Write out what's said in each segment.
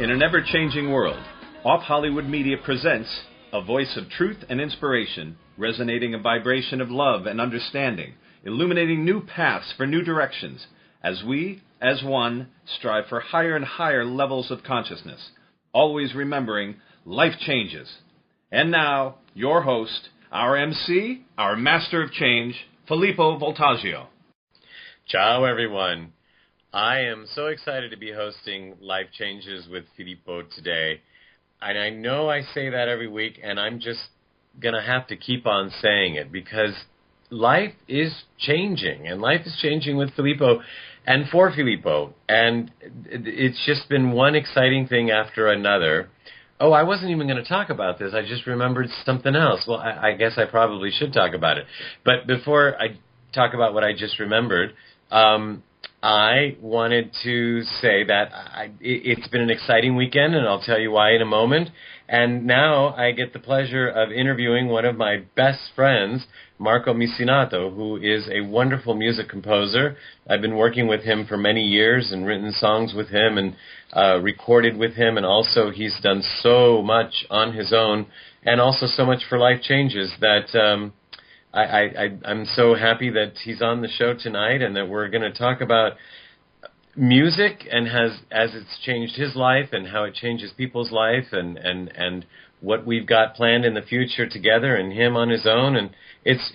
In an ever-changing world, Off Hollywood Media presents a voice of truth and inspiration, resonating a vibration of love and understanding, illuminating new paths for new directions, as we, as one, strive for higher and higher levels of consciousness, always remembering life changes. And now, your host, our MC, our master of change, Filippo Voltaggio. Ciao, everyone. I am so excited to be hosting Life Changes with Filippo today. And I know I say that every week, and I'm just going to have to keep on saying it because life is changing, and life is changing with Filippo and for Filippo. And it's just been one exciting thing after another. Oh, I wasn't even going to talk about this. I just remembered something else. Well, I guess I probably should talk about it. But before I talk about what I just remembered, I wanted to say that it's been an exciting weekend, and I'll tell you why in a moment. And now I get the pleasure of interviewing one of my best friends, Marco Missinato, who is a wonderful music composer. I've been working with him for many years and written songs with him and recorded with him, and also he's done so much on his own and also so much for Life Changes that I'm so happy that he's on the show tonight and that we're going to talk about music and as it's changed his life and how it changes people's life and what we've got planned in the future together and him on his own. And it's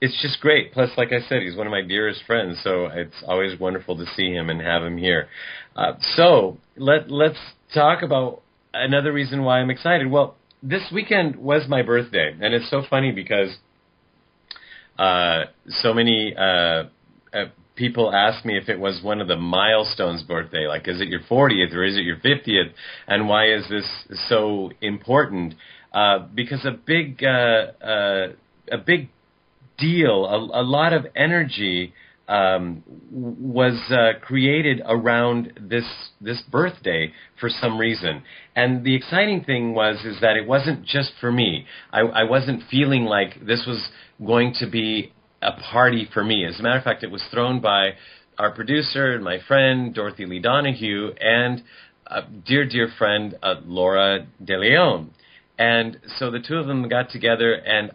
just great. Plus, like I said, he's one of my dearest friends, so it's always wonderful to see him and have him here. So let's talk about another reason why I'm excited. Well, this weekend was my birthday, and it's so funny because so many people ask me if it was one of the milestones birthday, like is it your 40th or is it your 50th, and why is this so important? Because a big deal, a lot of energy was created around this birthday for some reason. And the exciting thing is that it wasn't just for me. I wasn't feeling like this was going to be a party for me. As a matter of fact, it was thrown by our producer and my friend, Dorothy Lee Donahue, and a dear friend, Laura De Leon. And so the two of them got together, and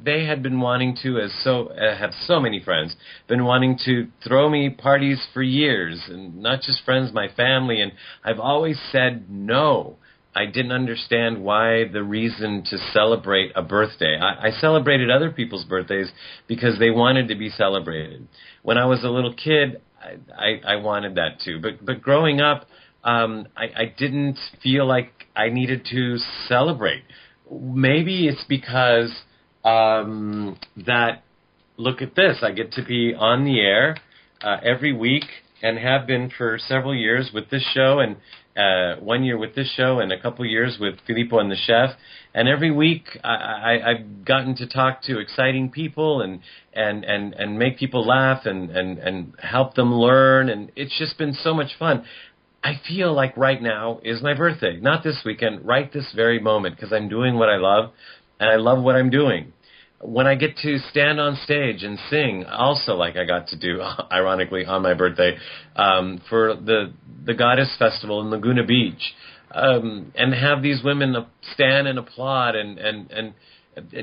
they had been wanting to, have so many friends, been wanting to throw me parties for years, and not just friends, my family, and I've always said no. I didn't understand why the reason to celebrate a birthday. I celebrated other people's birthdays because they wanted to be celebrated. When I was a little kid, I wanted that too. But growing up, I didn't feel like I needed to celebrate. Maybe it's because that, look at this, I get to be on the air every week and have been for several years with this show, and 1 year with this show and a couple years with Filippo and the Chef. And every week I've gotten to talk to exciting people and make people laugh and help them learn, and it's just been so much fun. I feel like right now is my birthday, not this weekend, right this very moment, because I'm doing what I love, and I love what I'm doing. When I get to stand on stage and sing, also like I got to do, ironically, on my birthday, for the Goddess Festival in Laguna Beach, and have these women stand and applaud and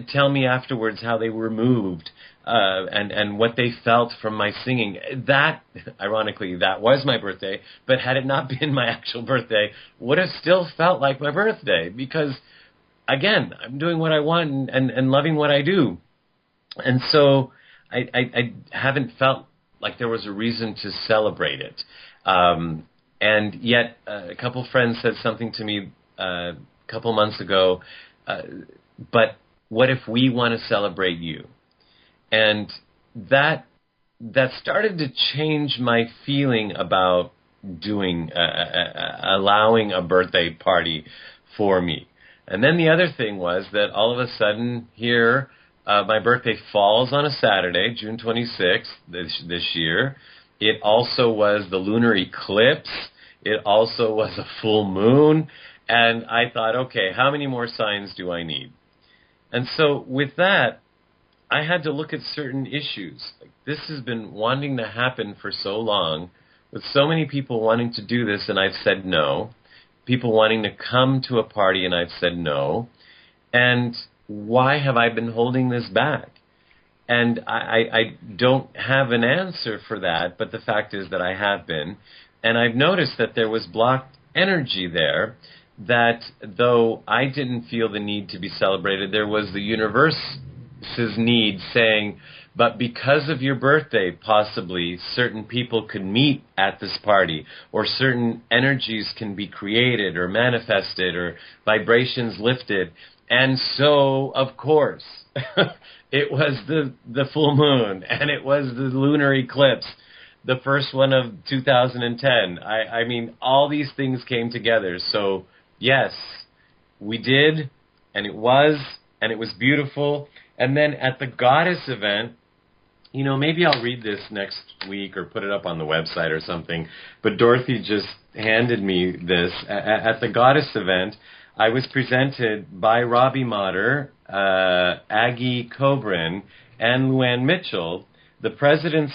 tell me afterwards how they were moved, and what they felt from my singing. That, ironically, that was my birthday, but had it not been my actual birthday, would have still felt like my birthday, because again, I'm doing what I want and loving what I do. And so I haven't felt like there was a reason to celebrate it. And yet a couple friends said something to me a couple months ago, but what if we want to celebrate you? And that started to change my feeling about doing, allowing a birthday party for me. And then the other thing was that all of a sudden here, my birthday falls on a Saturday, June 26th this year. It also was the lunar eclipse. It also was a full moon. And I thought, okay, how many more signs do I need? And so with that, I had to look at certain issues. Like, this has been wanting to happen for so long, with so many people wanting to do this, and I've said no. people wanting to come to a party and I've said no. And why have I been holding this back? And I don't have an answer for that, but the fact is that I have been. And I've noticed that there was blocked energy there, that though I didn't feel the need to be celebrated, there was the universe's need saying, but because of your birthday, possibly certain people could meet at this party, or certain energies can be created or manifested or vibrations lifted. And so, of course, it was the full moon, and it was the lunar eclipse, the first one of 2010. I mean, all these things came together. So, yes, we did, and it was beautiful. And then at the Goddess event, you know, maybe I'll read this next week or put it up on the website or something, but Dorothy just handed me this. At the Goddess event, I was presented by Robbie Motter, Aggie Cobrin, and Luann Mitchell, the president's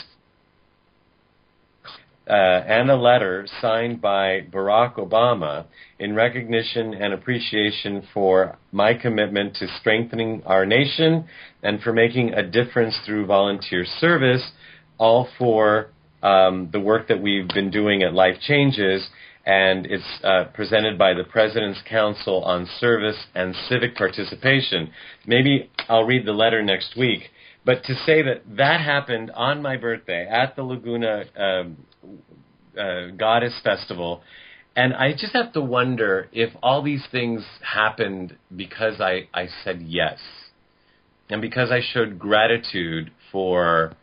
and a letter signed by Barack Obama in recognition and appreciation for my commitment to strengthening our nation and for making a difference through volunteer service, all for the work that we've been doing at Life Changes. And it's presented by the President's Council on Service and Civic Participation. Maybe I'll read the letter next week. But to say that happened on my birthday at the Laguna Goddess Festival, and I just have to wonder if all these things happened because I said yes, and because I showed gratitude for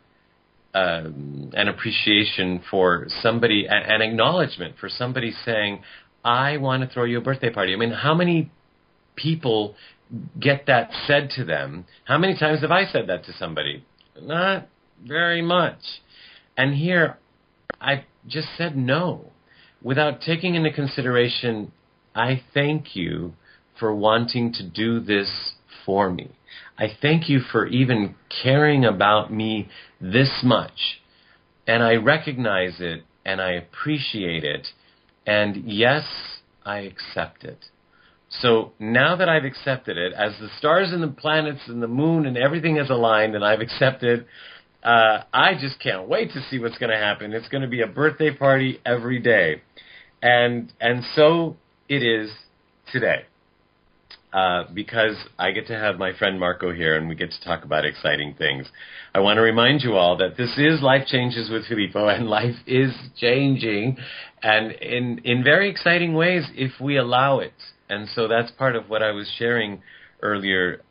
an appreciation for somebody, an acknowledgement for somebody saying, I want to throw you a birthday party. I mean, how many people get that said to them? How many times have I said that to somebody? Not very much. And here, I just said no, without taking into consideration, I thank you for wanting to do this for me. I thank you for even caring about me this much. And I recognize it, and I appreciate it. And yes, I accept it. So now that I've accepted it, as the stars and the planets and the moon and everything is aligned and I've accepted, I just can't wait to see what's going to happen. It's going to be a birthday party every day. And so it is today. Because I get to have my friend Marco here and we get to talk about exciting things. I want to remind you all that this is Life Changes with Filippo, and life is changing, and in very exciting ways if we allow it. And so that's part of what I was sharing earlier,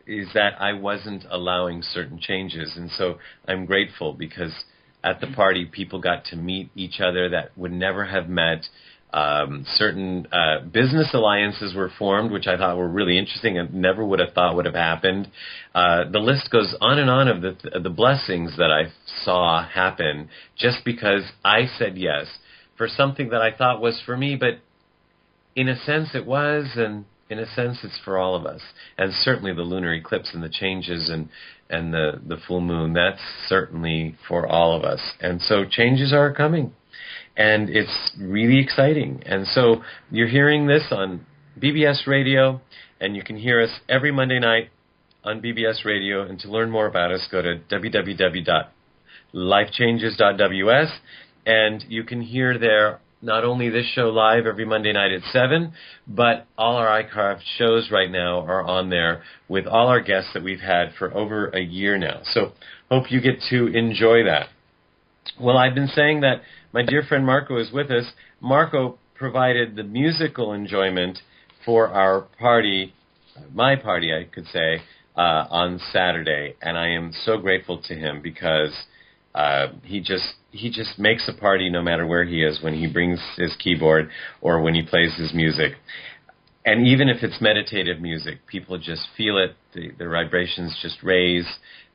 is that I wasn't allowing certain changes. And so I'm grateful because at the party people got to meet each other that would never have met. Certain business alliances were formed, which I thought were really interesting and never would have thought would have happened. The list goes on and on of the blessings that I saw happen just because I said yes for something that I thought was for me, but in a sense it was, and in a sense it's for all of us. And certainly the lunar eclipse and the changes and the full moon, that's certainly for all of us. And so changes are coming. And it's really exciting. And so you're hearing this on BBS Radio, and you can hear us every Monday night on BBS Radio. And to learn more about us, go to www.lifechanges.ws, and you can hear there not only this show live every Monday night at 7, but all our iCraft shows right now are on there with all our guests that we've had for over a year now. So hope you get to enjoy that. Well, I've been saying that my dear friend Marco is with us. Marco provided the musical enjoyment for our party, my party, I could say, on Saturday. And I am so grateful to him because he just makes a party no matter where he is when he brings his keyboard or when he plays his music. And even if it's meditative music, people just feel it. Their vibrations just raise.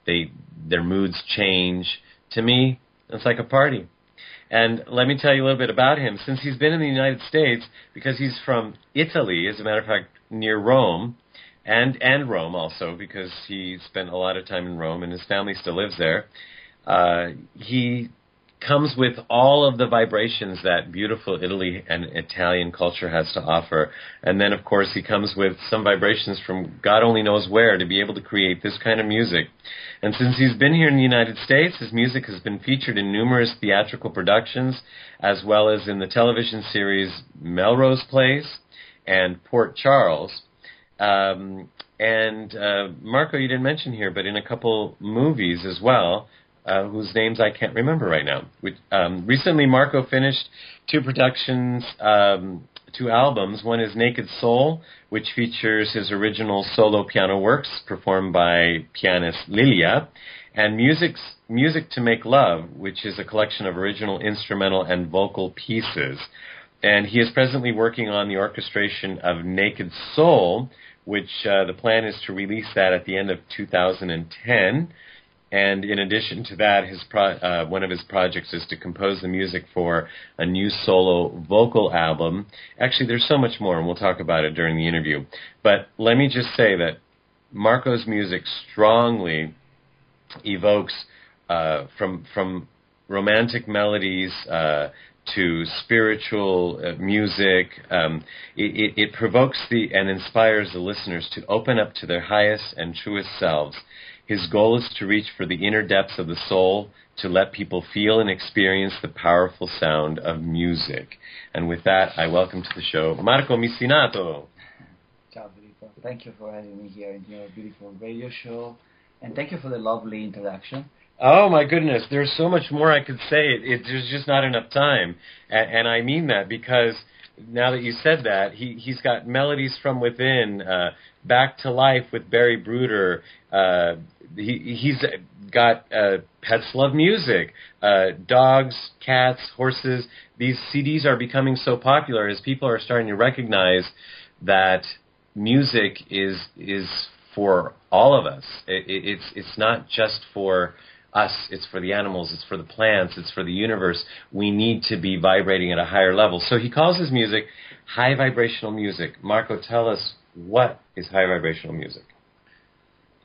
Their moods change. To me, it's like a party. And let me tell you a little bit about him. Since he's been in the United States, because he's from Italy, as a matter of fact, near Rome, and Rome also, because he spent a lot of time in Rome, and his family still lives there, he comes with all of the vibrations that beautiful Italy and Italian culture has to offer. And then, of course, he comes with some vibrations from God only knows where to be able to create this kind of music. And since he's been here in the United States, his music has been featured in numerous theatrical productions, as well as in the television series Melrose Place and Port Charles. And Marco, you didn't mention here, but in a couple movies as well, whose names I can't remember right now. Recently, Marco finished two productions, two albums. One is Naked Soul, which features his original solo piano works performed by pianist Lilia, and Music to Make Love, which is a collection of original instrumental and vocal pieces. And he is presently working on the orchestration of Naked Soul, which the plan is to release that at the end of 2010. And in addition to that, one of his projects is to compose the music for a new solo vocal album. Actually, there's so much more, and we'll talk about it during the interview. But let me just say that Marco's music strongly evokes from romantic melodies to spiritual music. It provokes and inspires the listeners to open up to their highest and truest selves. His goal is to reach for the inner depths of the soul, to let people feel and experience the powerful sound of music. And with that, I welcome to the show Marco Missinato. Ciao, Filippo. Thank you for having me here in your beautiful radio show. And thank you for the lovely introduction. Oh, my goodness. There's so much more I could say. There's just not enough time. And I mean that because now that you said that, he's got Melodies from Within, Back to Life with Barry Bruder. He's got Pets Love Music, dogs, cats, horses. These CDs are becoming so popular as people are starting to recognize that music is for all of us. It's not just for us, it's for the animals, it's for the plants, it's for the universe. We need to be vibrating at a higher level. So he calls his music high vibrational music. Marco, tell us, what is high vibrational music?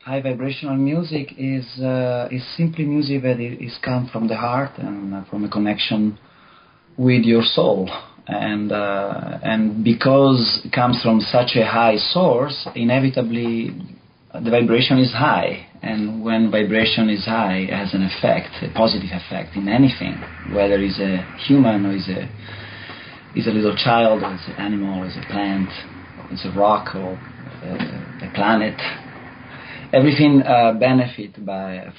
High vibrational music is simply music that is come from the heart and from a connection with your soul. And because it comes from such a high source, inevitably the vibration is high. And when vibration is high, it has an effect, a positive effect in anything, whether it's a human or is a little child, or it's an animal, or it's a plant, or it's a rock, or a planet. Everything benefit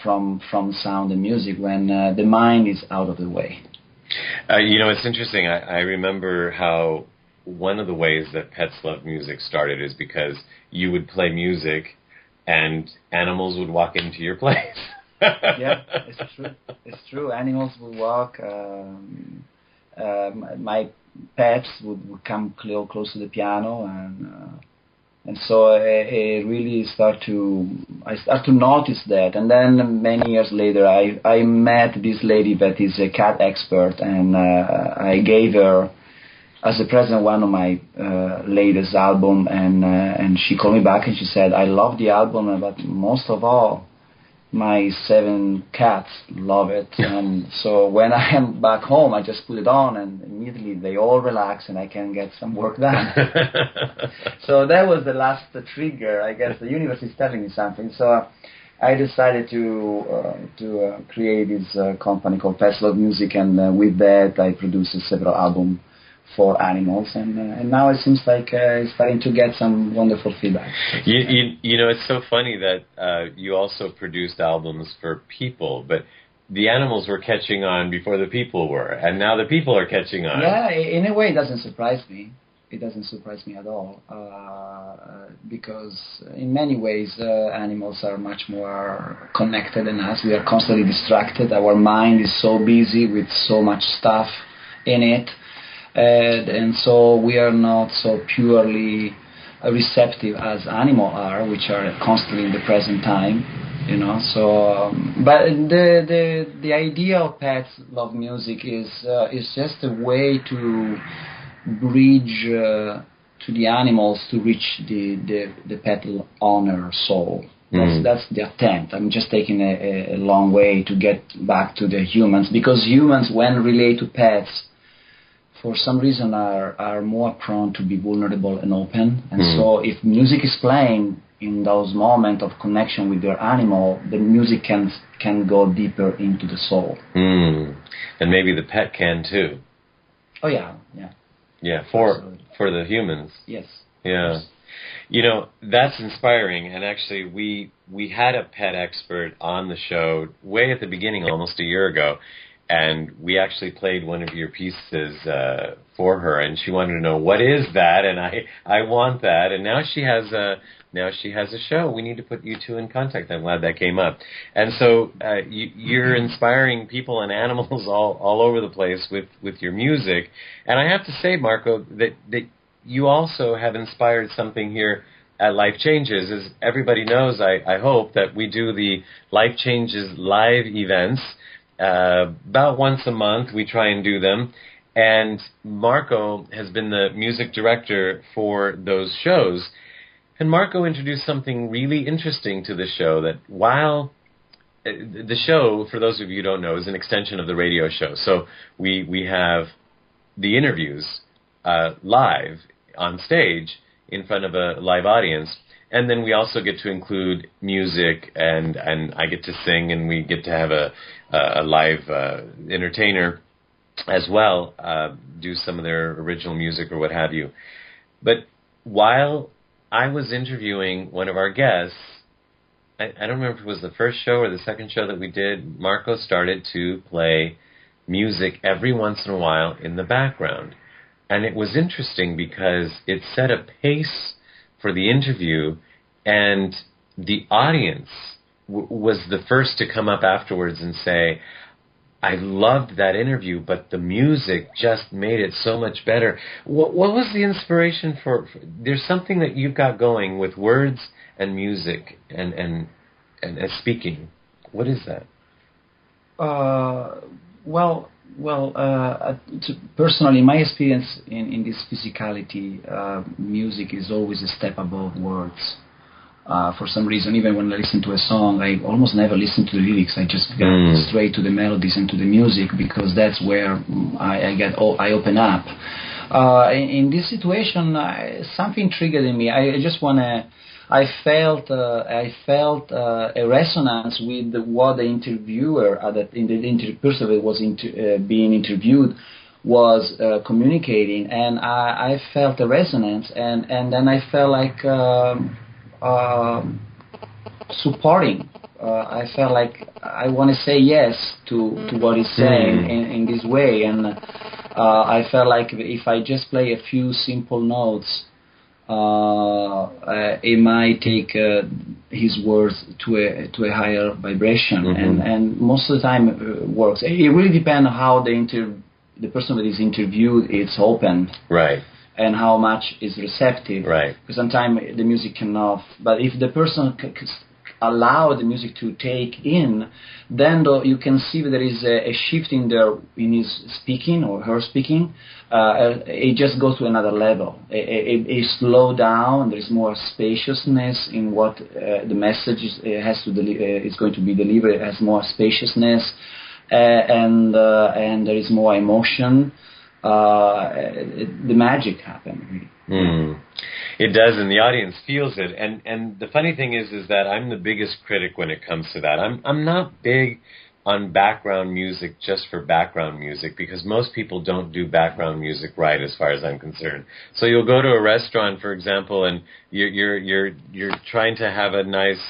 from sound and music when the mind is out of the way. It's interesting. I remember how one of the ways that Pets Love Music started is because you would play music and animals would walk into your place. Yeah, it's true. It's true. Animals would walk. My pets would come close to the piano, and so I really start to notice that. And then many years later, I met this lady that is a cat expert, and I gave her as a present one of my latest album, and she called me back and she said, I love the album, but most of all, my 7 cats love it. And so when I am back home, I just put it on, and immediately they all relax and I can get some work done. So that was the last trigger. I guess the universe is telling me something. So I decided to create this company called Pets Love Music, and with that I produced several albums for animals, and now it seems like it's starting to get some wonderful feedback. It's so funny that you also produced albums for people, but the animals were catching on before the people were, and now the people are catching on. Yeah, in a way it doesn't surprise me. It doesn't surprise me at all, because in many ways animals are much more connected than us. We are constantly distracted. Our mind is so busy with so much stuff in it. And so we are not so purely receptive as animals are, which are constantly in the present time, So, but the idea of Pets Love Music is just a way to bridge to the animals to reach the pet owner soul. That's the attempt. I'm just taking a long way to get back to the humans, because humans, when relate to pets, for some reason are more prone to be vulnerable and open. And so if music is playing in those moments of connection with their animal, the music can go deeper into the soul. And maybe the pet can too. Oh yeah. Yeah, for the humans. Yes. Yeah. You know, that's inspiring. And actually, we had a pet expert on the show way at the beginning, almost a year ago, and we actually played one of your pieces for her, and she wanted to know, what is that? And I want that. And now she has a show. We need to put you two in contact. I'm glad that came up. And so you're inspiring people and animals all over the place with your music. And I have to say, Marco, that you also have inspired something here at Life Changes. As everybody knows, I hope, that we do the Life Changes live events about once a month. We try and do them. And Marco has been the music director for those shows. And Marco introduced something really interesting to the show, that while the show, for those of you who don't know, is an extension of the radio show. So we have the interviews live on stage in front of a live audience. And then we also get to include music, and I get to sing, and we get to have a live entertainer as well, do some of their original music or what have you. But while I was interviewing one of our guests, I don't remember if it was the first show or the second show that we did, Marco started to play music every once in a while in the background. And it was interesting because it set a pace for the interview, and the audience was the first to come up afterwards and say, I loved that interview, but the music just made it so much better. What was the inspiration for there's something that you've got going with words and music and speaking. What is that? Personally, my experience in this physicality, music is always a step above words. For some reason, even when I listen to a song, I almost never listen to the lyrics. I just go straight to the melodies and to the music, because that's where I open up. In this situation, something triggered in me. I felt a resonance with what the interviewer, the person that was being interviewed, was communicating, and I felt a resonance, and then I felt like supporting. I felt like I want to say yes to what he's saying in this way, and I felt like if I just play a few simple notes, it might take his words to a higher vibration, and most of the time it works. It really depends on how the person that is interviewed is open, right, and how much is receptive, right. Because sometimes the music cannot. But if the person allow the music to take in, then you can see that there is a shift in his speaking or her speaking. It just goes to another level. It slow down. There is more spaciousness in what the message is going to be delivered. It has more spaciousness, and there is more emotion. The magic happens, really. It does, and the audience feels it. And the funny thing is that I'm the biggest critic when it comes to that. I'm not big on background music just for background music, because most people don't do background music right, as far as I'm concerned. So you'll go to a restaurant, for example, and you're trying to have a nice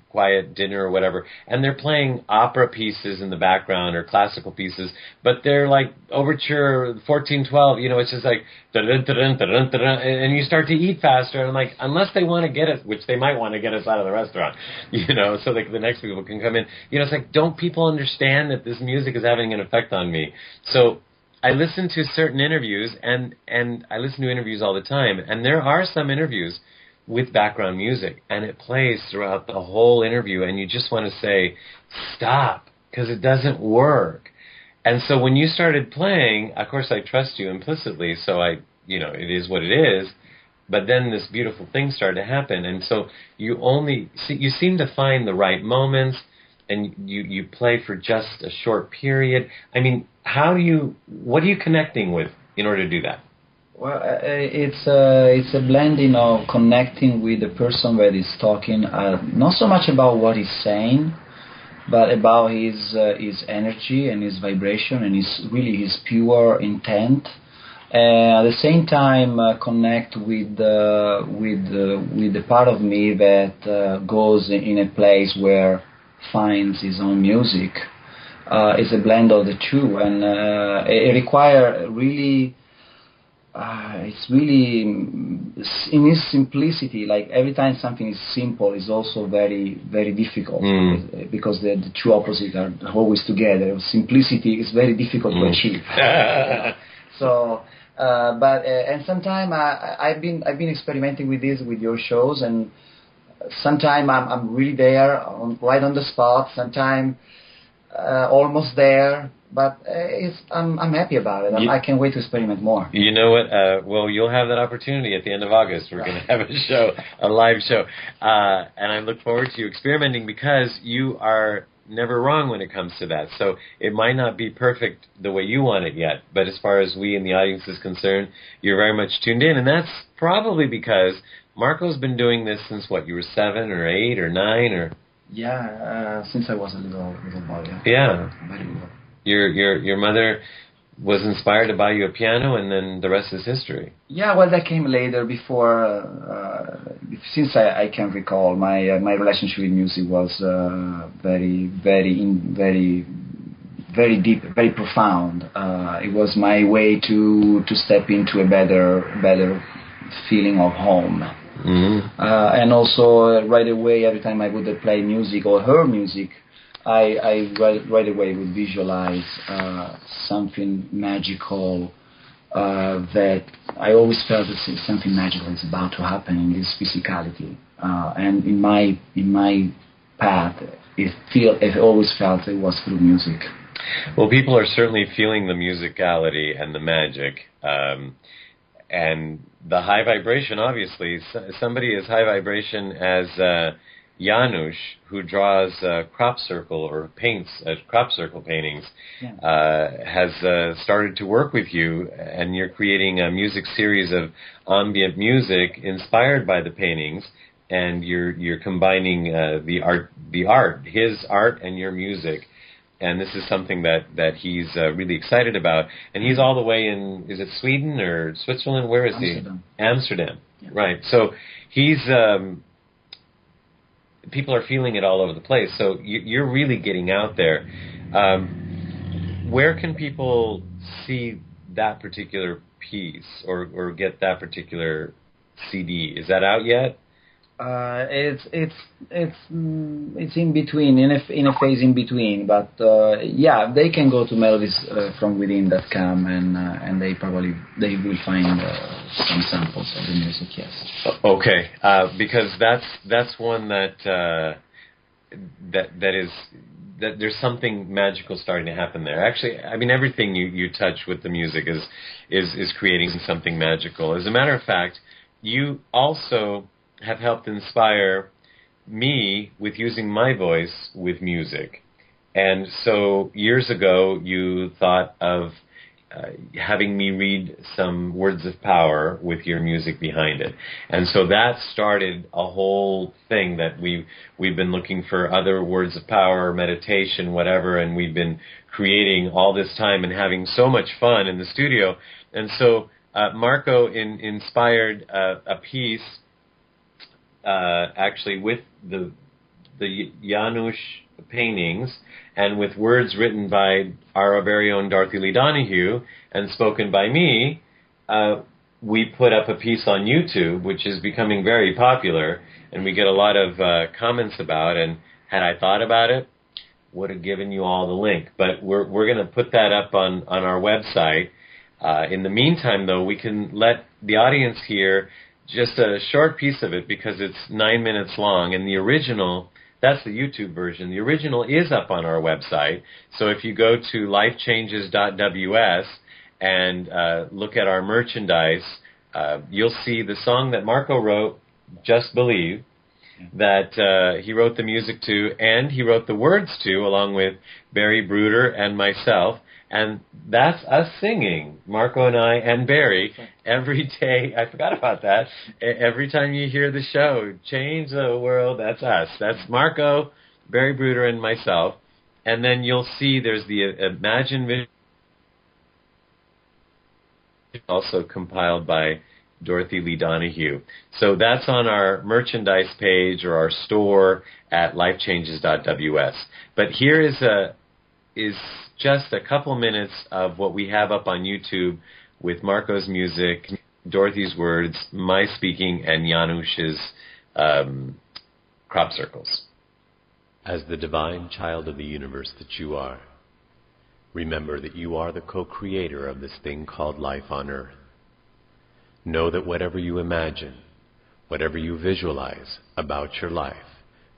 quiet dinner or whatever, and they're playing opera pieces in the background or classical pieces, but they're like overture 1412, it's just like and you start to eat faster, and I'm like, unless they want to get us, which they might want to get us out of the restaurant, so like the next people can come in, it's like, don't people understand that this music is having an effect on me? So I listen to certain interviews, and I listen to interviews all the time, and there are some interviews with background music, and it plays throughout the whole interview, and you just want to say, stop, because it doesn't work. And so when you started playing, of course I trust you implicitly, so it is what it is, but then this beautiful thing started to happen, and so you seem to find the right moments, and you play for just a short period. I mean, what are you connecting with in order to do that? Well, it's a blending of connecting with the person that is talking, not so much about what he's saying, but about his energy and his vibration and his pure intent. At the same time, connect with the part of me that goes in a place where finds his own music. It's a blend of the two, and it requires really. It's really in its simplicity. Like every time something is simple, is also very, very difficult because the two opposites are always together. Simplicity is very difficult to achieve. So, and sometimes I've been experimenting with this with your shows, and sometimes I'm really there, right on the spot. Sometimes almost there. But I'm happy about it. I can't wait to experiment more. You know what? Well, you'll have that opportunity at the end of August. We're going to have a show, a live show. And I look forward to you experimenting because you are never wrong when it comes to that. So it might not be perfect the way you want it yet, but as far as we in the audience is concerned, you're very much tuned in. And that's probably because Marco's been doing this since, what, you were 7 or 8 or 9 or... Yeah, since I was a little boy. Yeah. Very little. Your mother was inspired to buy you a piano, and then the rest is history. Yeah, well, that came later. Before, since I can recall, my relationship with music was very, very, very deep, very profound. It was my way to step into a better feeling of home. Mm-hmm. And also, right away, every time I would play music or her music, I right away would visualize something magical that I always felt that something magical is about to happen in this physicality. And in my path, it always felt it was through music. Well, people are certainly feeling the musicality and the magic. And the high vibration, obviously. Somebody as high vibration as Janusz, who draws crop circle or paints crop circle paintings, has started to work with you, and you're creating a music series of ambient music inspired by the paintings, and you're combining his art and your music. And this is something that he's really excited about. And he's all the way in, is it Sweden or Switzerland? Where is Amsterdam. he? Amsterdam. Yeah. Right. So he's, people are feeling it all over the place. So you're really getting out there. Where can people see that particular piece or get that particular CD? Is that out yet? It's in between, in a phase in between, but yeah, they can go to melodiesfromwithin.com and they will find some samples of the music. Yes. Okay, because that's one that there's something magical starting to happen there. Actually, I mean, everything you touch with the music is creating something magical. As a matter of fact, you also have helped inspire me with using my voice with music. And so years ago, you thought of having me read some words of power with your music behind it. And so that started a whole thing that we've been looking for other words of power, meditation, whatever, and we've been creating all this time and having so much fun in the studio. And so Marco inspired a piece actually with the Janusz paintings and with words written by our very own Dorothy Lee Donahue and spoken by me. We put up a piece on YouTube, which is becoming very popular, and we get a lot of comments about. And had I thought about it, would have given you all the link. But we're going to put that up on our website. In the meantime, though, we can let the audience hear just a short piece of it because it's 9 minutes long, and the original, that's the YouTube version. The original is up on our website. So if you go to lifechanges.ws and look at our merchandise, you'll see the song that Marco wrote, Just Believe, that he wrote the music to, and he wrote the words to, along with Barry Bruder and myself. And that's us singing, Marco and I and Barry, every day. I forgot about that. Every time you hear the show, Change the World, that's us. That's Marco, Barry Bruder, and myself. And then you'll see there's the Imagine Vision, also compiled by Dorothy Lee Donahue. So that's on our merchandise page or our store at lifechanges.ws. But here is just a couple minutes of what we have up on YouTube with Marco's music, Dorothy's words, my speaking, and Janusz's crop circles. As the divine child of the universe that you are, remember that you are the co-creator of this thing called life on earth. Know that whatever you imagine, whatever you visualize about your life,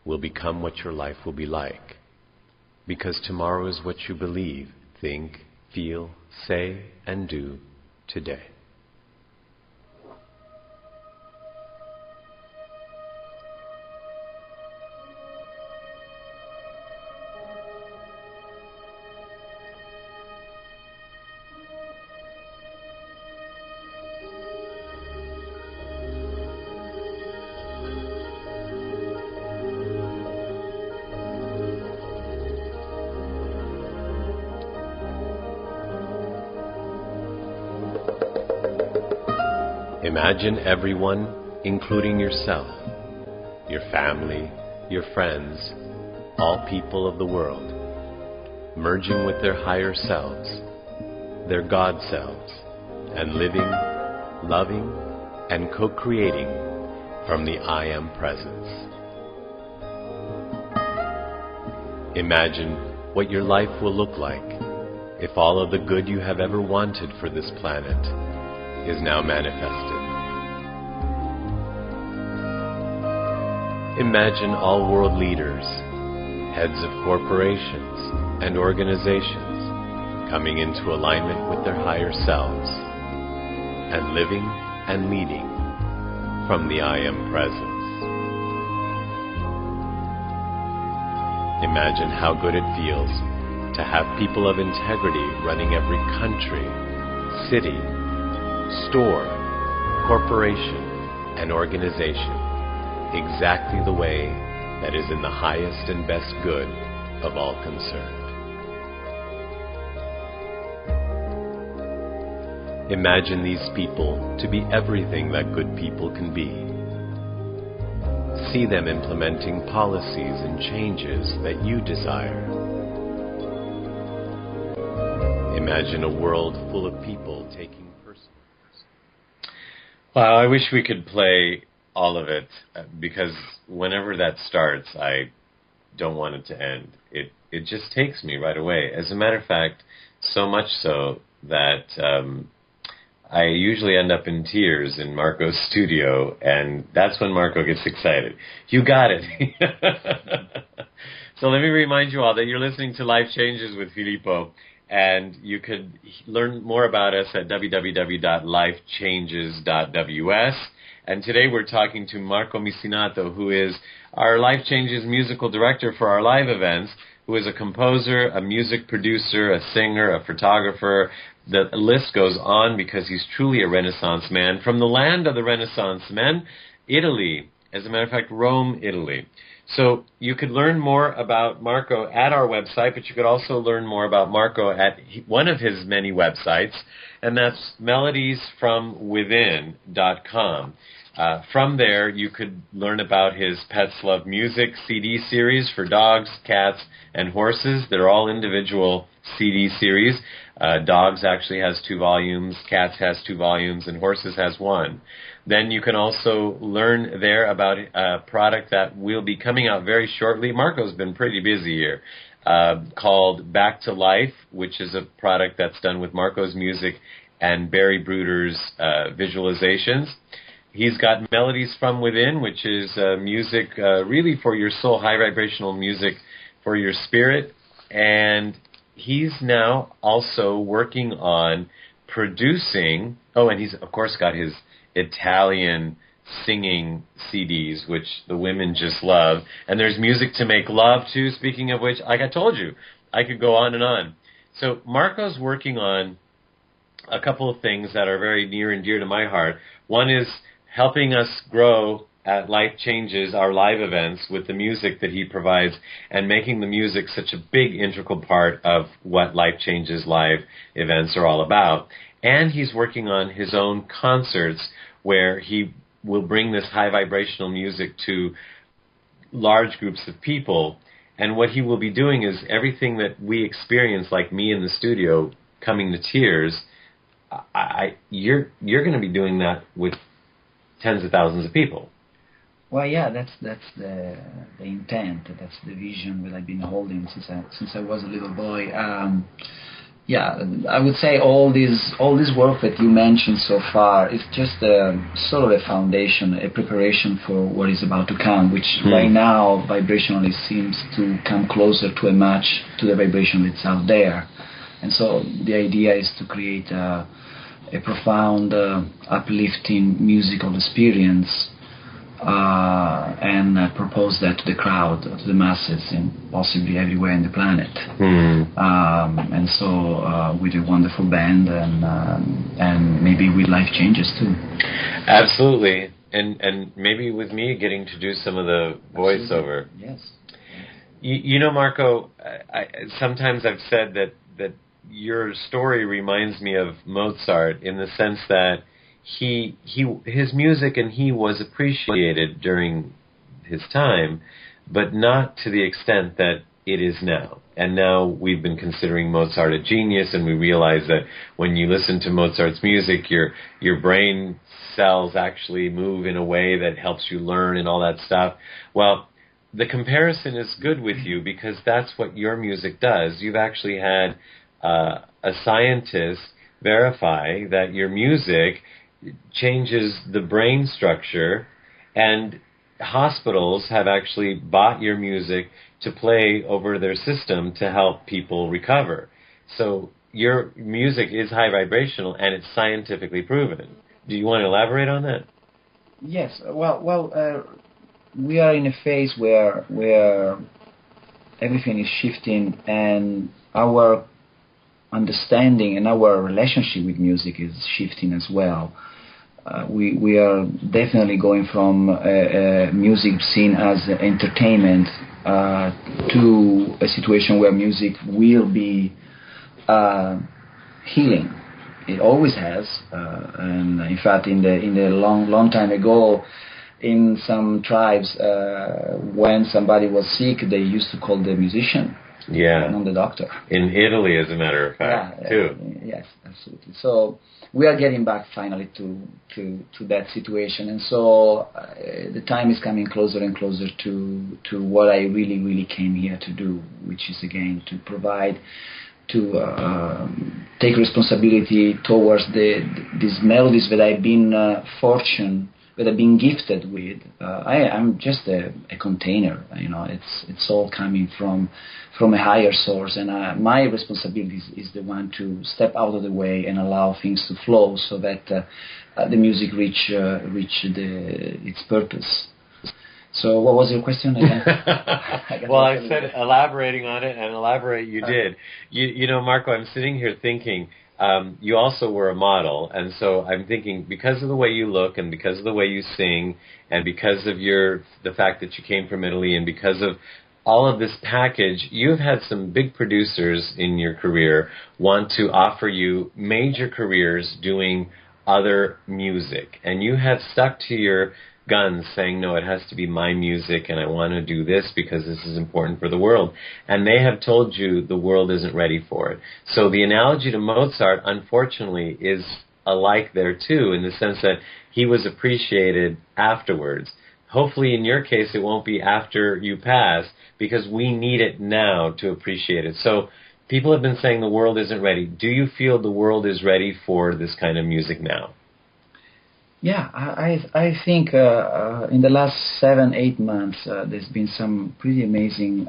will become what your life will be like. Because tomorrow is what you believe, think, feel, say, and do today. Imagine everyone, including yourself, your family, your friends, all people of the world, merging with their higher selves, their God selves, and living, loving, and co-creating from the I Am presence. Imagine what your life will look like if all of the good you have ever wanted for this planet is now manifested. Imagine all world leaders, heads of corporations and organizations coming into alignment with their higher selves and living and leading from the I Am presence. Imagine how good it feels to have people of integrity running every country, city, store, corporation, and organization exactly the way that is in the highest and best good of all concerned. Imagine these people to be everything that good people can be. See them implementing policies and changes that you desire. Imagine a world full of people taking personal. Wow, I wish we could play all of it, because whenever that starts, I don't want it to end. It just takes me right away. As a matter of fact, so much so that I usually end up in tears in Marco's studio, and that's when Marco gets excited. You got it. So let me remind you all that you're listening to Life Changes with Filippo, and you could learn more about us at www.lifechanges.ws. And today we're talking to Marco Missinato, who is our Life Changes musical director for our live events, who is a composer, a music producer, a singer, a photographer. The list goes on because he's truly a Renaissance man. From the land of the Renaissance men, Italy. As a matter of fact, Rome, Italy. So you could learn more about Marco at our website, but you could also learn more about Marco at one of his many websites, and that's melodiesfromwithin.com. From there, you could learn about his Pets Love Music CD series for dogs, cats, and horses. They're all individual CD series. Dogs actually has 2 volumes, cats has 2 volumes, and horses has 1. Then you can also learn there about a product that will be coming out very shortly. Marco's been pretty busy here, called Back to Life, which is a product that's done with Marco's music and Barry Bruder's visualizations. He's got Melodies from Within, which is music really for your soul, high vibrational music for your spirit. And he's now also working on producing. Oh, and he's of course got his Italian singing CDs, which the women just love. And there's music to make love to, speaking of which, like I told you, I could go on and on. So Marco's working on a couple of things that are very near and dear to my heart. One is helping us grow at Life Changes, our live events, with the music that he provides, and making the music such a big integral part of what Life Changes live events are all about. And he's working on his own concerts where he will bring this high vibrational music to large groups of people. And what he will be doing is everything that we experience, like me in the studio coming to tears, you're going to be doing that with tens of thousands of people. Well, yeah, that's the intent. That's the vision that I've been holding since I was a little boy. Yeah, I would say all this work that you mentioned so far is just sort of a foundation, a preparation for what is about to come, which right now vibrationally seems to come closer to a match to the vibration that's out there. And so the idea is to create a profound, uplifting musical experience and propose that to the crowd, to the masses, and possibly everywhere in the planet. And so with a wonderful band and maybe with Life Changes too. Absolutely. And maybe with me getting to do some of the voiceover. Yes. You know, Marco, sometimes I've said that your story reminds me of Mozart in the sense that his music and he was appreciated during his time, but not to the extent that it is now. And now we've been considering Mozart a genius, and we realize that when you listen to Mozart's music, your brain cells actually move in a way that helps you learn and all that stuff. Well, the comparison is good with you because that's what your music does. You've actually had a scientist verify that your music changes the brain structure, and hospitals have actually bought your music to play over their system to help people recover. So your music is high vibrational and it's scientifically proven. Do you want to elaborate on that? Yes. Well, we are in a phase where everything is shifting, and our understanding and our relationship with music is shifting as well. We are definitely going from music seen as entertainment to a situation where music will be healing. It always has, and in fact, in the long time ago, in some tribes, when somebody was sick, they used to call the musician. Yeah. Not the doctor. In Italy, as a matter of fact, too. Yes, absolutely. So we are getting back finally to that situation, and so the time is coming closer and closer to what I really came here to do, which is again to provide, to take responsibility towards these melodies that I've been fortunate, that I've been gifted with. I'm just a container. It's all coming from a higher source, and my responsibility is the one to step out of the way and allow things to flow, so that the music reach its purpose. So, what was your question again? Well, I said elaborating on it, and elaborate you did. You know, Marco, I'm sitting here thinking. You also were a model, and so I'm thinking, because of the way you look and because of the way you sing and because of the fact that you came from Italy and because of all of this package, you've had some big producers in your career want to offer you major careers doing other music, and you have stuck to your guns saying, no, it has to be my music and I want to do this because this is important for the world. And they have told you the world isn't ready for it. So the analogy to Mozart, unfortunately, is alike there too, in the sense that he was appreciated afterwards. Hopefully in your case it won't be after you pass, because we need it now to appreciate it. So people have been saying the world isn't ready. Do you feel the world is ready for this kind of music now? Yeah, I think in the last 7-8 months there's been some pretty amazing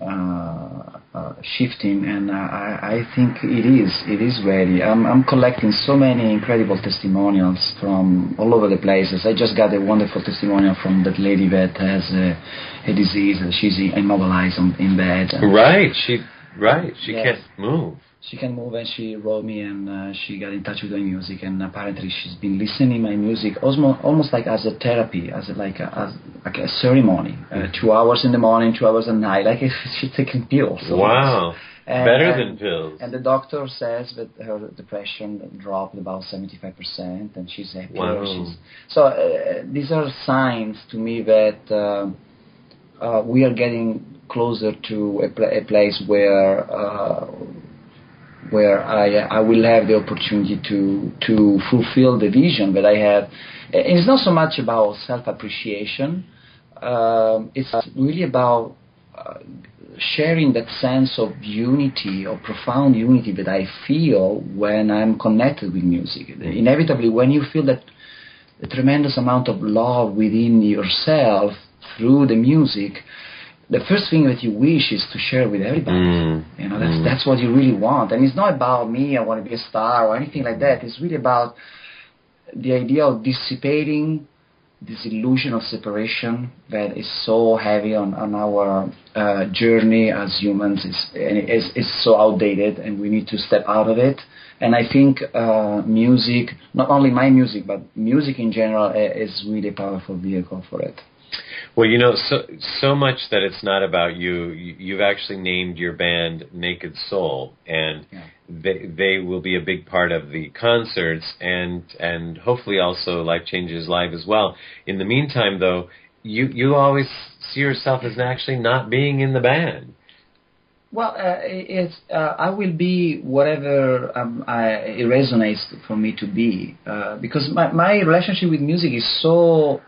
shifting, and I think it is ready. I'm collecting so many incredible testimonials from all over the places. I just got a wonderful testimonial from that lady that has a disease. She's immobilized in bed. Right, she can't move. She can move, and she wrote me, and she got in touch with my music, and apparently she's been listening my music almost like as a therapy, as a ceremony. 2 hours in the morning, 2 hours at night, like if she's taking pills. Wow, better than pills. And the doctor says that her depression dropped about 75%, and she's happier. Wow. So these are signs to me that we are getting closer to a place where I will have the opportunity to fulfill the vision that I have. It's not so much about self-appreciation. It's really about sharing that sense of unity, or profound unity that I feel when I'm connected with music. Inevitably, when you feel that a tremendous amount of love within yourself through the music, the first thing that you wish is to share with everybody. That's what you really want. And it's not about me, I want to be a star or anything like that. It's really about the idea of dissipating this illusion of separation that is so heavy on our journey as humans. It's so outdated, and we need to step out of it. And I think music, not only my music, but music in general, is really a powerful vehicle for it. Well, so much that it's not about you. You've actually named your band Naked Soul, and they will be a big part of the concerts, and hopefully also Life Changes Live as well. In the meantime, though, you always see yourself as actually not being in the band. Well, I will be whatever it resonates for me to be, because my relationship with music is so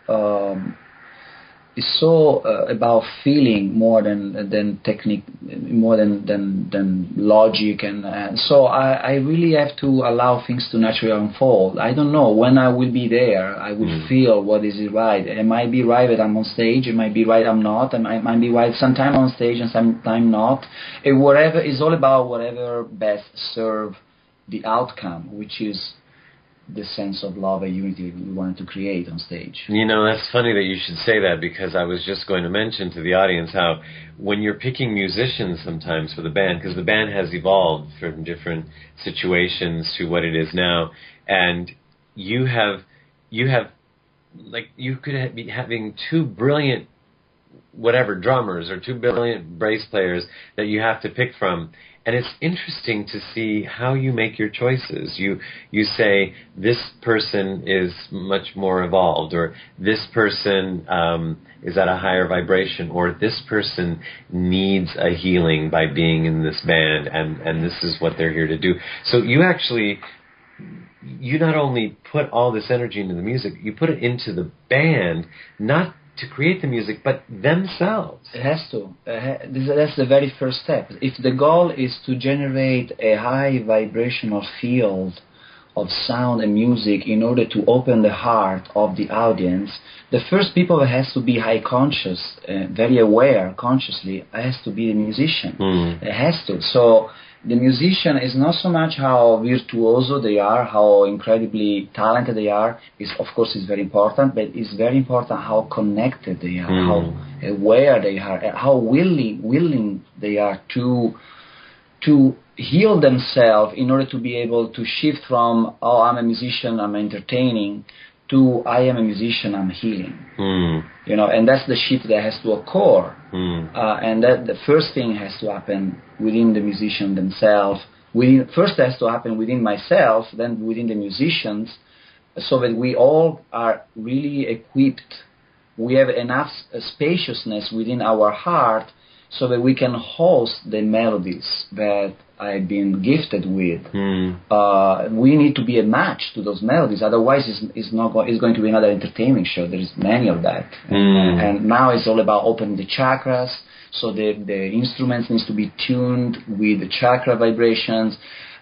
about feeling more than technique, more than logic, and so I really have to allow things to naturally unfold. I don't know when I will be there. I will feel what is right. It might be right that I'm on stage. It might be right I'm not. And it might be right sometime on stage and sometime not. Whatever is all about whatever best serve the outcome, which is the sense of love and unity we wanted to create on stage. That's funny that you should say that, because I was just going to mention to the audience how when you're picking musicians sometimes for the band, because the band has evolved from different situations to what it is now, and you could be having two brilliant drummers or two brilliant bass players that you have to pick from. And it's interesting to see how you make your choices. You say, this person is much more evolved, or this person is at a higher vibration, or this person needs a healing by being in this band, and this is what they're here to do. So you not only put all this energy into the music, you put it into the band, not to create the music, but themselves. It has to. That's the very first step. If the goal is to generate a high vibrational field of sound and music in order to open the heart of the audience, the first people that has to be high conscious, very aware consciously, has to be the musician. It has to. So the musician is not so much how virtuoso they are, how incredibly talented they are. Of course, is very important, but it's very important how connected they are, how aware they are, how willing they are to heal themselves in order to be able to shift from, I'm a musician, I'm entertaining, to I am a musician, I'm healing. And that's the shift that has to occur. And that the first thing has to happen within the musician themselves. First has to happen within myself, then within the musicians, so that we all are really equipped. We have enough spaciousness within our heart so that we can host the melodies that I've been gifted with. We need to be a match to those melodies, otherwise it's going to be another entertainment show. There is many of that. And now it's all about opening the chakras, so the instruments needs to be tuned with the chakra vibrations.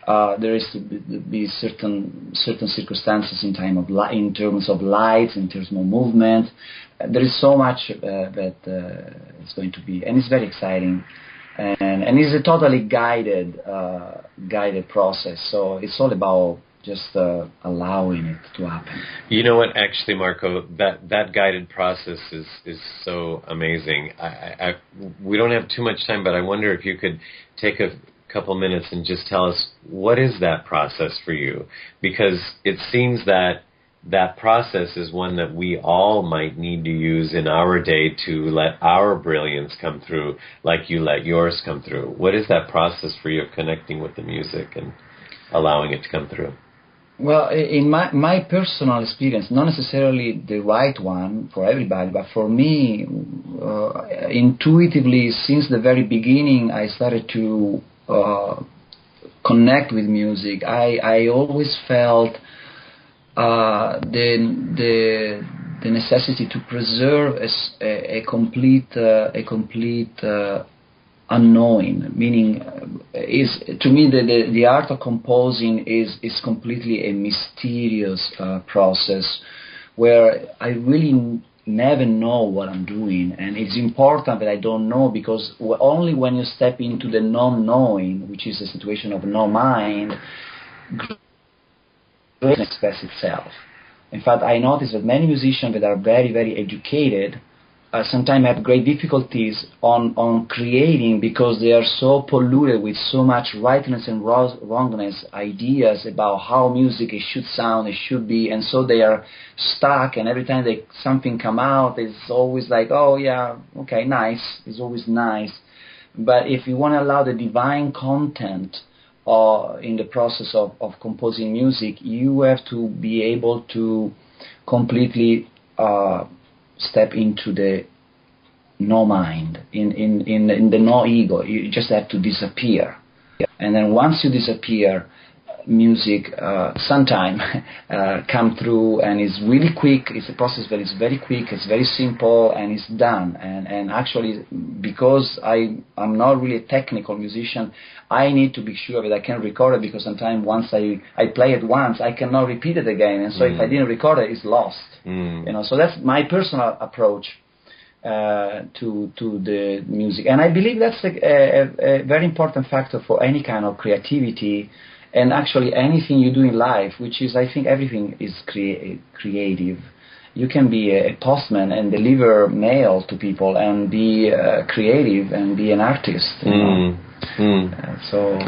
There is to be certain circumstances in in terms of lights, in terms of movement. There is so much that it's going to be, and it's very exciting. And it's a totally guided process. So it's all about just allowing it to happen. You know what, actually, Marco, that guided process is so amazing. We don't have too much time, but I wonder if you could take a couple minutes and just tell us, what is that process for you? Because it seems that process is one that we all might need to use in our day to let our brilliance come through, like you let yours come through. What is that process for you of connecting with the music and allowing it to come through? Well, in my personal experience, not necessarily the right one for everybody, but for me, intuitively, since the very beginning, I started to connect with music. I always felt the necessity to preserve a complete unknowing, meaning to me the art of composing is completely a mysterious process where I really never know what I'm doing, and it's important that I don't know, because only when you step into the non-knowing, which is a situation of no mind, express itself. In fact, I notice that many musicians that are very, very educated sometimes have great difficulties on creating, because they are so polluted with so much rightness and wrongness, ideas about how music it should sound, it should be, and so they are stuck, and every time something come out, it's always like, oh yeah, okay, nice, it's always nice. But if you want to allow the divine content in the process of composing music, you have to be able to completely step into the no mind, in the no ego. You just have to disappear. And then once you disappear, music sometime come through, and it's really quick. It's a process that is very quick, it's very simple, and it's done. And actually, because I'm not really a technical musician, I need to be sure that I can record it, because sometimes once I play it once, I cannot repeat it again, and so if I didn't record it, it's lost. So that's my personal approach to the music, and I believe that's a very important factor for any kind of creativity. And actually anything you do in life, which is, I think everything is creative. You can be a postman and deliver mail to people and be creative and be an artist. So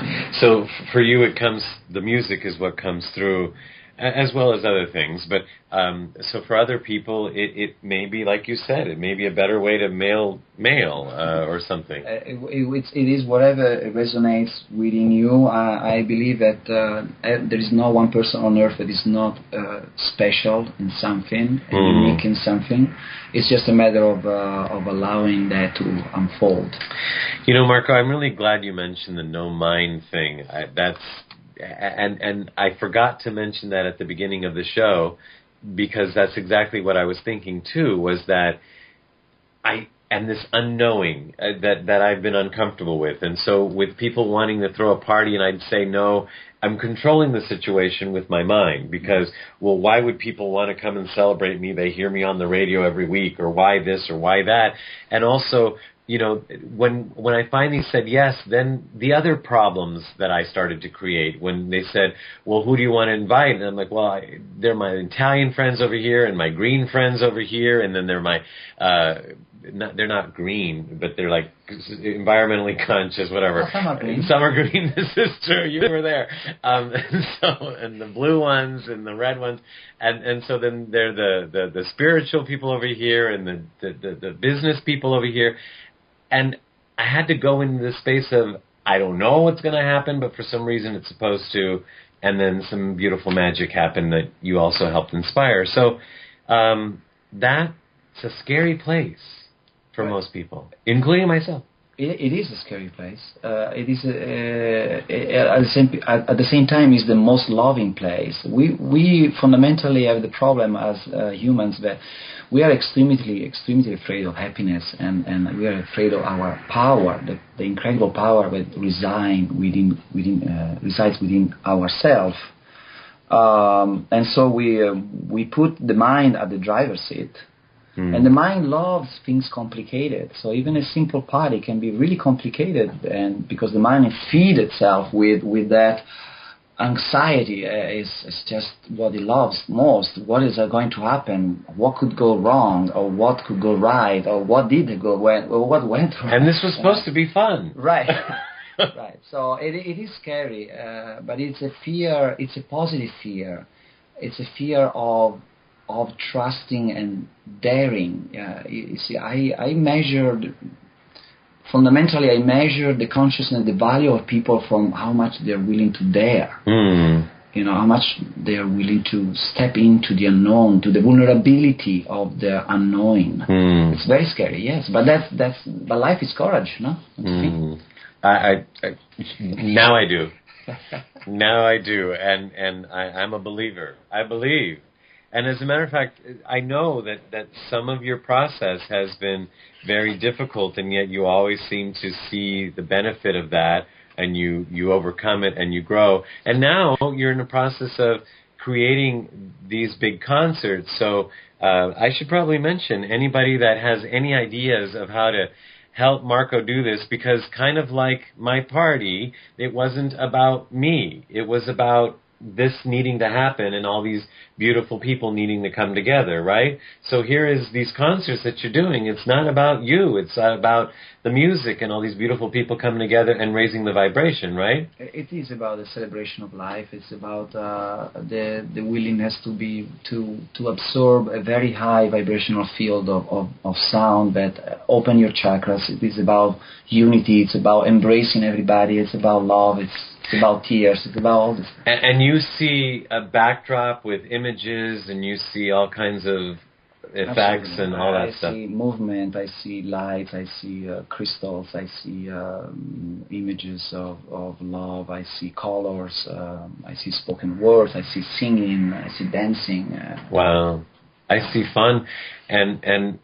for you, the music is what comes through, as well as other things. But so for other people, it may be, like you said, it may be a better way to mail or something. It is whatever resonates within you. I believe that there is no one person on earth that is not special in something, and unique in something. It's just a matter of allowing that to unfold. You know, Marco, I'm really glad you mentioned the no mind thing. And I forgot to mention that at the beginning of the show, because that's exactly what I was thinking too, was that and this unknowing that I've been uncomfortable with. And so with people wanting to throw a party, and I'd say, no, I'm controlling the situation with my mind, because, well, why would people want to come and celebrate me? They hear me on the radio every week, or why this or why that? And also, you know, when I finally said yes, then the other problems that I started to create, when they said, well, who do you want to invite? And I'm like, well, they're my Italian friends over here, and my green friends over here, and then they're my, they're not green, but they're like environmentally conscious, whatever. Well, some are green. Some are green, this is true, you were there. And the blue ones and the red ones, and so then they're the spiritual people over here, and the business people over here. And I had to go into the space of, I don't know what's going to happen, but for some reason it's supposed to. And then some beautiful magic happened that you also helped inspire. So that's a scary place for most people, including myself. It is a scary place. It is at the same time is the most loving place. We fundamentally have the problem as humans that we are extremely afraid of happiness, and we are afraid of our power, the incredible power that resides within ourselves. And so we put the mind at the driver's seat. And the mind loves things complicated. So even a simple party can be really complicated, and because the mind feeds itself with that anxiety is just what it loves most. What is going to happen? What could go wrong, or what could go right, or what did go well, or what went wrong? And this was supposed to be fun, right? Right. So it is scary, but it's a fear. It's a positive fear. It's a fear of trusting and daring. You see, I measured the consciousness, the value of people from how much they're willing to dare. You know, how much they're willing to step into the unknown, to the vulnerability of the unknown. It's very scary, yes, but but life is courage, no? I now I do. Now I do, and I'm a believer. I believe. And as a matter of fact, I know that some of your process has been very difficult, and yet you always seem to see the benefit of that, and you overcome it and you grow. And now you're in the process of creating these big concerts. So I should probably mention anybody that has any ideas of how to help Marco do this, because kind of like my party, it wasn't about me. It was about this needing to happen and all these beautiful people needing to come together, right? So here is these concerts that you're doing. It's not about you. It's about the music and all these beautiful people coming together and raising the vibration, right? It is about the celebration of life. It's about the willingness to absorb a very high vibrational field of sound that open your chakras. It is about unity. It's about embracing everybody. It's about love. It's about tears. It's about all this. And you see a backdrop with images, and you see all kinds of effects. Absolutely. And all that stuff. I see movement, I see lights, I see crystals, I see images of love, I see colors, I see spoken words, I see singing, I see dancing. Wow, I see fun, and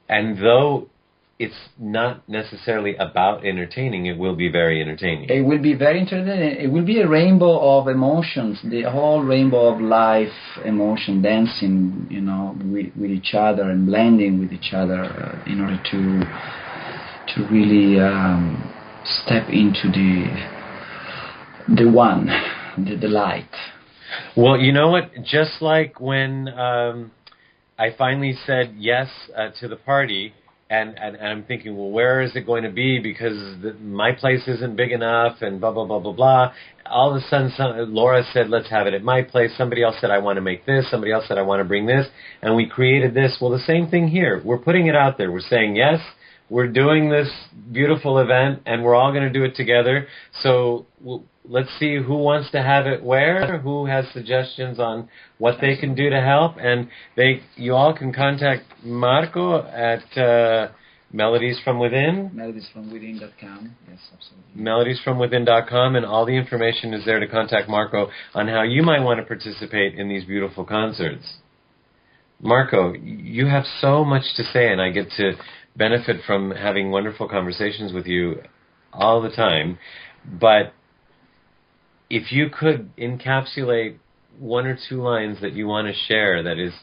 though it's not necessarily about entertaining, it will be very entertaining. It will be very entertaining. It will be a rainbow of emotions, the whole rainbow of life, emotion, dancing, you know, with each other and blending with each other in order to really step into the one, the light. Well, you know what? Just like when I finally said yes to the party, and I'm thinking, well, where is it going to be? Because my place isn't big enough, and blah, blah, blah, blah, blah. All of a sudden, Laura said, let's have it at my place. Somebody else said, I want to make this. Somebody else said, I want to bring this. And we created this. Well, the same thing here. We're putting it out there. We're saying, yes, we're doing this beautiful event, and we're all going to do it together. So let's see who wants to have it where, who has suggestions on what they can do to help. And you all can contact Marco at Melodies From Within. Melodiesfromwithin.com. Yes, absolutely. Melodiesfromwithin.com, and all the information is there to contact Marco on how you might want to participate in these beautiful concerts. Marco, you have so much to say, and I get to benefit from having wonderful conversations with you all the time. But if you could encapsulate one or two lines that you want to share, that is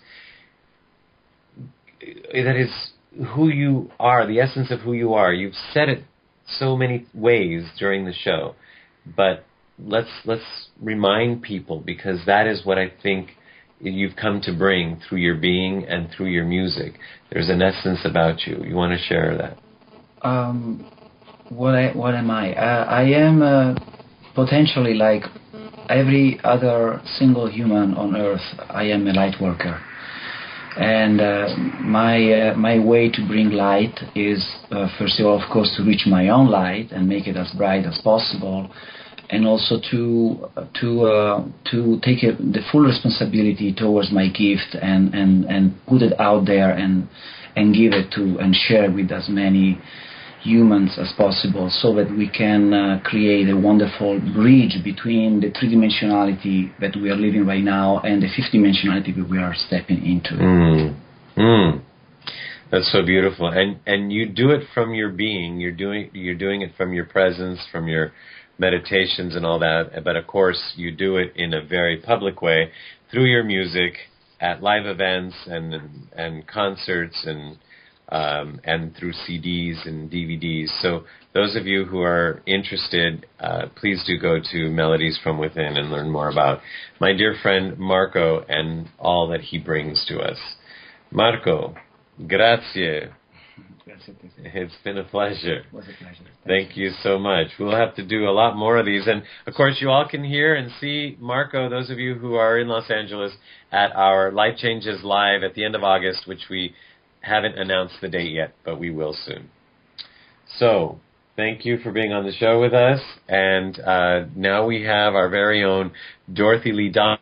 who you are, the essence of who you are. You've said it so many ways during the show, but let's remind people, because that is what I think you've come to bring through your being and through your music. There's an essence about you. You want to share that? What am I? I am potentially like every other single human on earth. I am a light worker, and my way to bring light is first of all, of course, to reach my own light and make it as bright as possible, and also to take the full responsibility towards my gift and put it out there and give it to and share with as many humans as possible, so that we can create a wonderful bridge between the three-dimensionality that we are living right now and the fifth dimensionality that we are stepping into. That's so beautiful, and you do it from your being. You're doing it from your presence, from your meditations and all that. But of course, you do it in a very public way through your music at live events and concerts and through CDs and DVDs. So those of you who are interested, please do go to Melodies from Within and learn more about my dear friend Marco and all that he brings to us. Marco, grazie. It's been a pleasure. It was a pleasure. Thank you so much. We'll have to do a lot more of these. And, of course, you all can hear and see Marco, those of you who are in Los Angeles, at our Life Changes Live at the end of August, which we haven't announced the date yet, but we will soon. So, thank you for being on the show with us. And now we have our very own Dorothy Lee Dawes.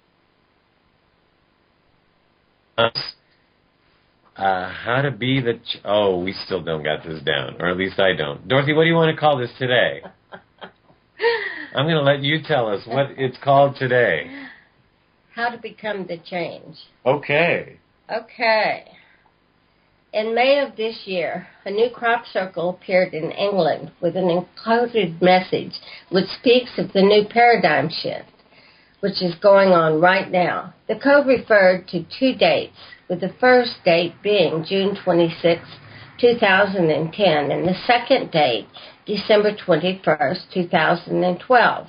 How to be the... we still don't got this down, or at least I don't. Dorothy, what do you want to call this today? I'm going to let you tell us what it's called today. How to become the change. Okay. In May of this year, a new crop circle appeared in England with an encoded message which speaks of the new paradigm shift, which is going on right now. The code referred to 2 dates, with the first date being June 26, 2010, and the second date, December 21st, 2012.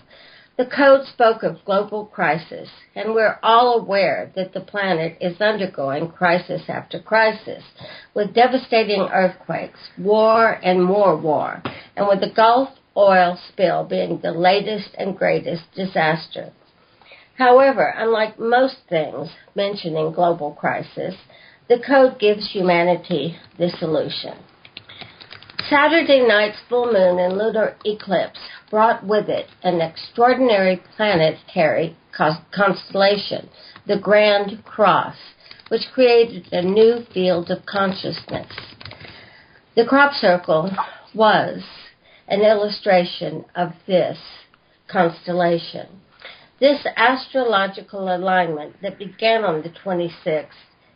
The code spoke of global crisis, and we're all aware that the planet is undergoing crisis after crisis, with devastating earthquakes, war and more war, and with the Gulf oil spill being the latest and greatest disaster. However, unlike most things mentioning global crisis, the code gives humanity the solution. Saturday night's full moon and lunar eclipse brought with it an extraordinary planetary constellation, the Grand Cross, which created a new field of consciousness. The crop circle was an illustration of this constellation. This astrological alignment that began on the 26th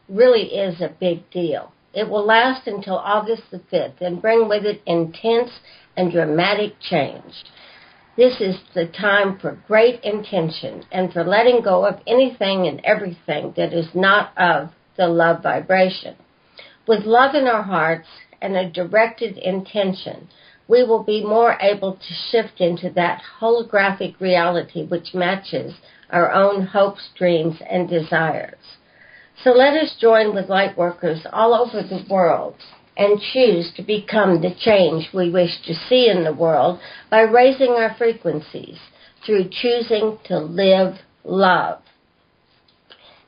really is a big deal. It will last until August the 5th and bring with it intense and dramatic change. This is the time for great intention and for letting go of anything and everything that is not of the love vibration. With love in our hearts and a directed intention, we will be more able to shift into that holographic reality which matches our own hopes, dreams, and desires. So let us join with light workers all over the world and choose to become the change we wish to see in the world by raising our frequencies through choosing to live love.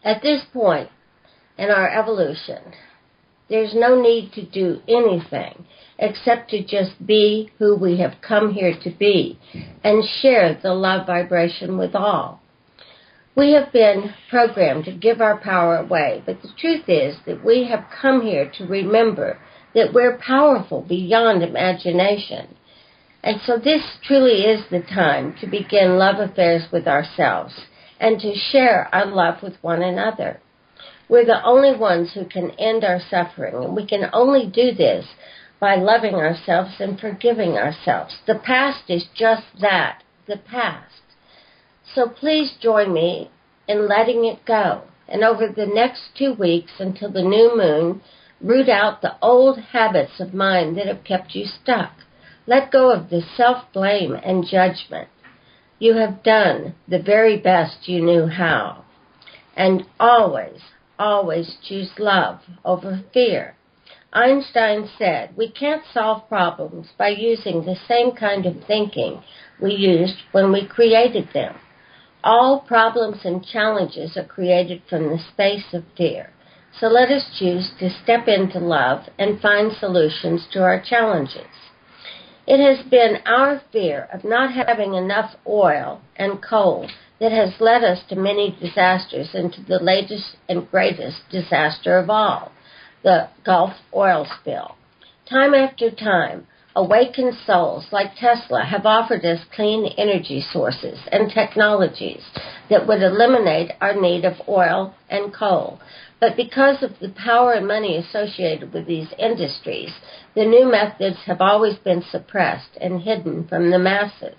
At this point in our evolution, there's no need to do anything except to just be who we have come here to be and share the love vibration with all. We have been programmed to give our power away, but the truth is that we have come here to remember that we're powerful beyond imagination. And so this truly is the time to begin love affairs with ourselves and to share our love with one another. We're the only ones who can end our suffering, and we can only do this by loving ourselves and forgiving ourselves. The past is just that, the past. So please join me in letting it go. And over the next 2 weeks until the new moon, root out the old habits of mind that have kept you stuck. Let go of the self-blame and judgment. You have done the very best you knew how. And always, always choose love over fear. Einstein said, we can't solve problems by using the same kind of thinking we used when we created them. All problems and challenges are created from the space of fear. So let us choose to step into love and find solutions to our challenges. It has been our fear of not having enough oil and coal that has led us to many disasters and to the latest and greatest disaster of all, the Gulf oil spill. Time after time, Awakened souls like Tesla have offered us clean energy sources and technologies that would eliminate our need of oil and coal. But because of the power and money associated with these industries, the new methods have always been suppressed and hidden from the masses.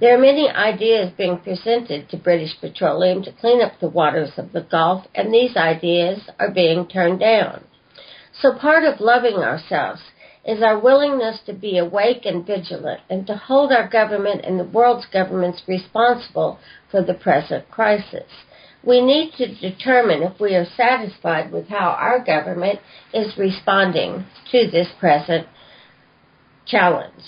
There are many ideas being presented to British Petroleum to clean up the waters of the Gulf, and these ideas are being turned down. So part of loving ourselves is our willingness to be awake and vigilant and to hold our government and the world's governments responsible for the present crisis. We need to determine if we are satisfied with how our government is responding to this present challenge.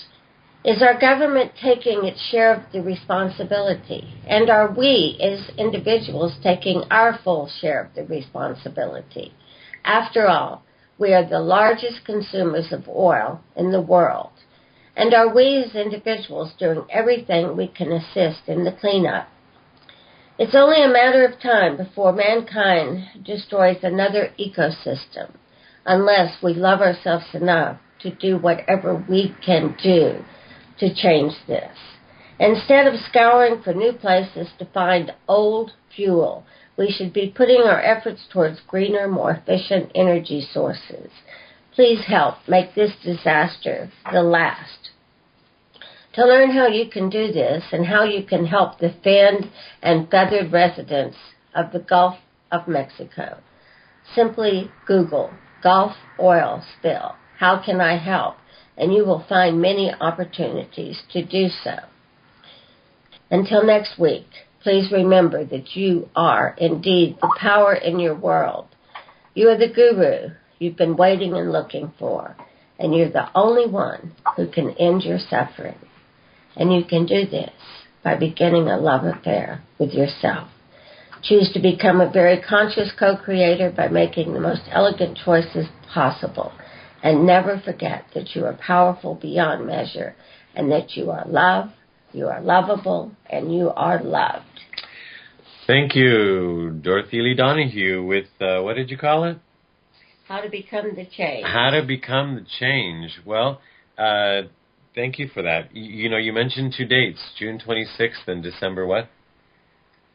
Is our government taking its share of the responsibility? And are we, as individuals, taking our full share of the responsibility? After all, we are the largest consumers of oil in the world. And are we, as individuals, doing everything we can assist in the cleanup? It's only a matter of time before mankind destroys another ecosystem, unless we love ourselves enough to do whatever we can do to change this. Instead of scouring for new places to find old fuel, we should be putting our efforts towards greener, more efficient energy sources. Please help make this disaster the last. To learn how you can do this and how you can help the finned and feathered residents of the Gulf of Mexico, simply Google Gulf oil spill. How can I help? And you will find many opportunities to do so. Until next week, please remember that you are indeed the power in your world. You are the guru you've been waiting and looking for, and you're the only one who can end your suffering. And you can do this by beginning a love affair with yourself. Choose to become a very conscious co-creator by making the most elegant choices possible. And never forget that you are powerful beyond measure and that you are loved, you are lovable, and you are loved. Thank you, Dorothy Lee Donahue with, what did you call it? How to Become the Change. How to Become the Change. Well, thank you for that. You know, you mentioned two dates, June 26th and December what?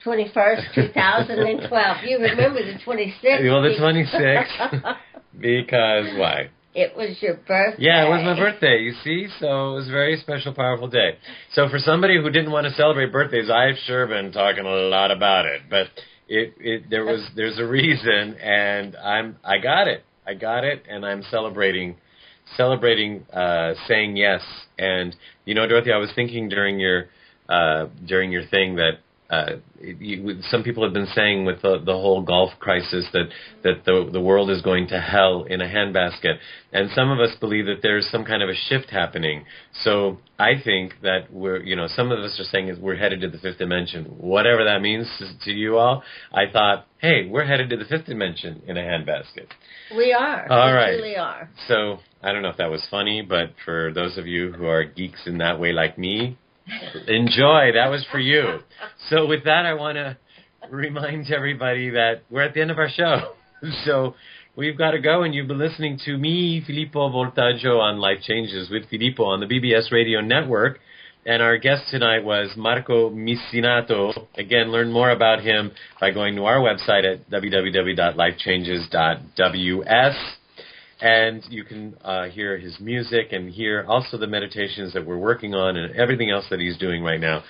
21st, 2012. You remember the 26th. Well, the 26th. Because why? It was your birthday. Yeah, it was my birthday, you see? So it was a very special, powerful day. So for somebody who didn't want to celebrate birthdays, I've sure been talking a lot about it. But there's a reason, and I got it. I got it, and I'm celebrating saying yes. And, you know, Dorothy, I was thinking during your thing that some people have been saying with the whole Gulf crisis that the world is going to hell in a handbasket, and some of us believe that there's some kind of a shift happening. So I think that some of us are saying we're headed to the fifth dimension, whatever that means to you all. I thought, hey, we're headed to the fifth dimension in a handbasket. We are. All right. We really are. So I don't know if that was funny, but for those of you who are geeks in that way like me, enjoy. That was for you. So with that, I want to remind everybody that we're at the end of our show. So we've got to go, and you've been listening to me, Filippo Voltaggio, on Life Changes with Filippo on the BBS Radio Network. And our guest tonight was Marco Missinato. Again, learn more about him by going to our website at www.lifechanges.ws. And you can hear his music and hear also the meditations that we're working on and everything else that he's doing right now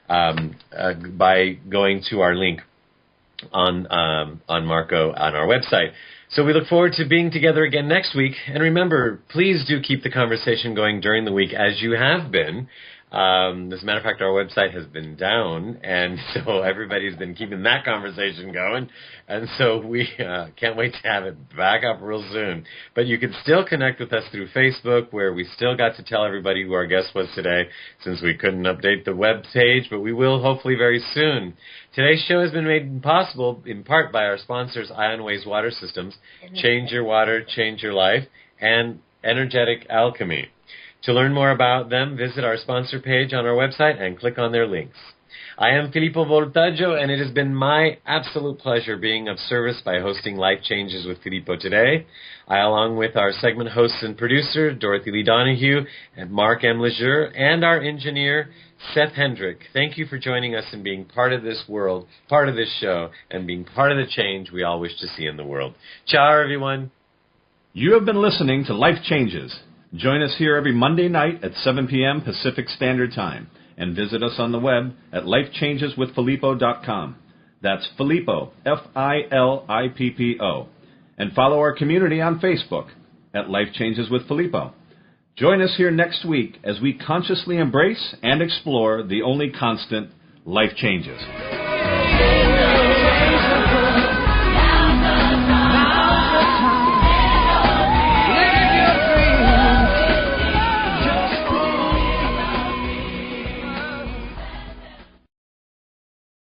by going to our link on Marco on our website. So we look forward to being together again next week. And remember, please do keep the conversation going during the week as you have been. As a matter of fact, our website has been down, and so everybody's been keeping that conversation going, and so we can't wait to have it back up real soon. But you can still connect with us through Facebook, where we still got to tell everybody who our guest was today, since we couldn't update the web page, but we will hopefully very soon. Today's show has been made possible in part by our sponsors, Ionways Water Systems, Change Your Water, Change Your Life, and Energetic Alchemy. To learn more about them, visit our sponsor page on our website and click on their links. I am Filippo Voltaggio, and it has been my absolute pleasure being of service by hosting Life Changes with Filippo today. I, along with our segment host and producer, Dorothy Lee Donahue, and Mark M. Lejeune, and our engineer, Seth Hendrick, thank you for joining us and being part of this world, part of this show, and being part of the change we all wish to see in the world. Ciao, everyone. You have been listening to Life Changes. Join us here every Monday night at 7 p.m. Pacific Standard Time, and visit us on the web at lifechangeswithfilippo.com. That's Filippo, Filippo. And follow our community on Facebook at Life Changes with Filippo. Join us here next week as we consciously embrace and explore the only constant, life changes.